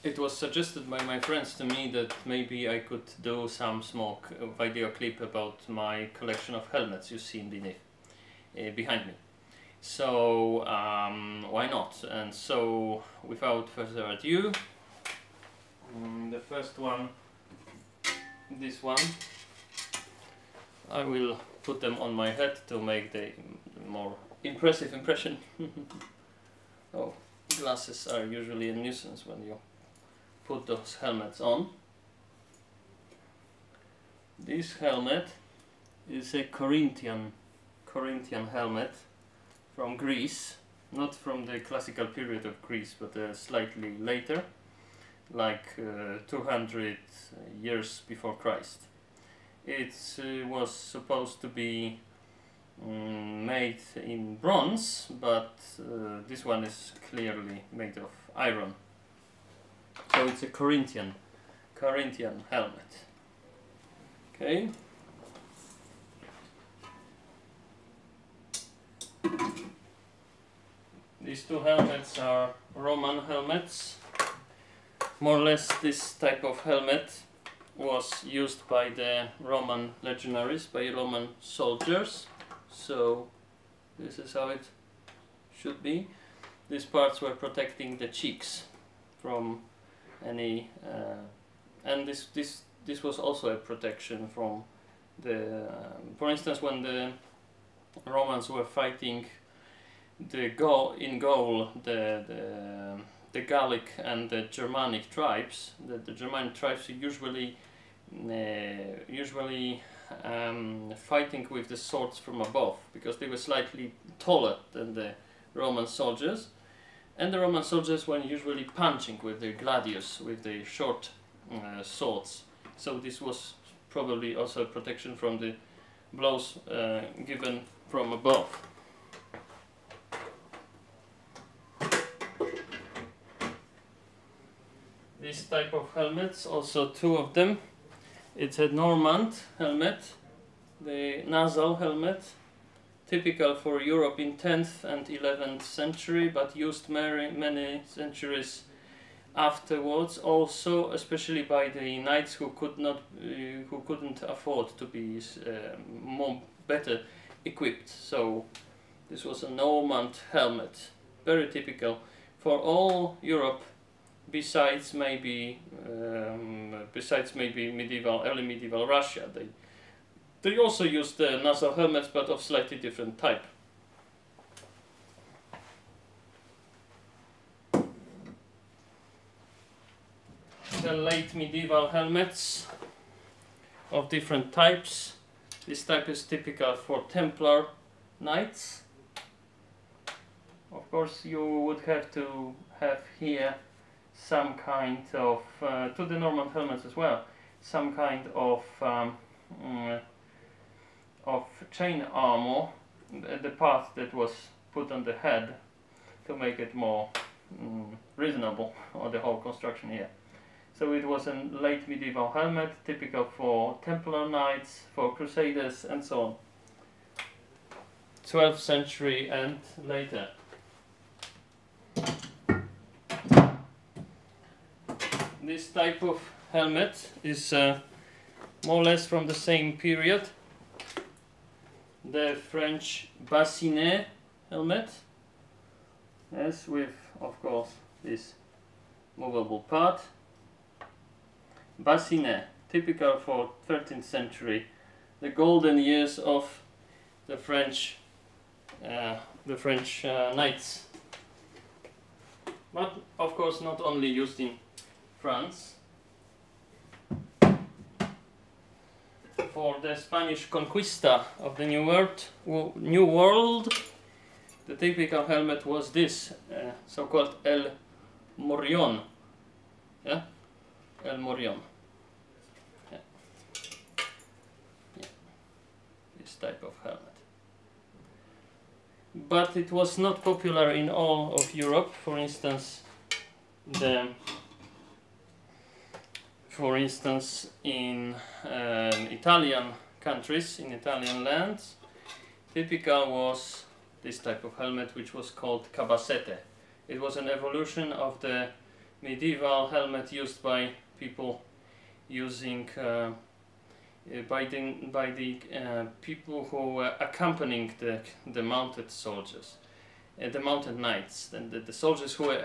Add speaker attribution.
Speaker 1: it was suggested by my friends to me that maybe I could do some small video clip about my collection of helmets you see beneath, behind me. So why not? And so without further ado, the first one, this one, I will put them on my head to make the more impressive impression. Oh, glasses are usually a nuisance when you put those helmets on. This helmet is a Corinthian helmet from Greece, not from the classical period of Greece, but slightly later, like 200 years before Christ. It was supposed to be made in bronze, but this one is clearly made of iron. So it's a Corinthian helmet. Okay. These two helmets are Roman helmets. More or less this type of helmet was used by the Roman legionaries, by Roman soldiers. So this is how it should be. These parts were protecting the cheeks from any and this was also a protection from the for instance, when the Romans were fighting the Gallic and the Germanic tribes, the Germanic tribes usually fighting with the swords from above, because they were slightly taller than the Roman soldiers, and the Roman soldiers were usually punching with their gladius, with their short swords. So this was probably also a protection from the blows given from above. This type of helmets, also two of them. It's a Normand helmet, the nasal helmet, typical for Europe in 10th and 11th century, but used many centuries afterwards, also especially by the knights who couldn't afford to be better equipped. So this was a Normand helmet, very typical for all Europe, besides maybe early medieval Russia. They also used the nasal helmets, but of slightly different type. The late medieval helmets of different types. This type is typical for Templar knights. Of course, you would have to have here some kind of, to the Norman helmets as well, some kind of chain armor, the part that was put on the head to make it more reasonable, or the whole construction here. So it was a late medieval helmet, typical for Templar knights, for Crusaders, and so on. 12th century and later. This type of helmet is more or less from the same period. The French bassinet helmet, yes, with of course this movable part. Bassinet, typical for 13th century, the golden years of the French knights. But of course not only used in France. For the Spanish conquista of the New World, the typical helmet was this, so-called El Morillon. Yeah? El Morillon. Yeah. Yeah. This type of helmet. But it was not popular in all of Europe. For instance, in Italian countries, in Italian lands, typical was this type of helmet, which was called cabasete. It was an evolution of the medieval helmet used by people using by the people who were accompanying the mounted soldiers, the mounted knights, and the soldiers who were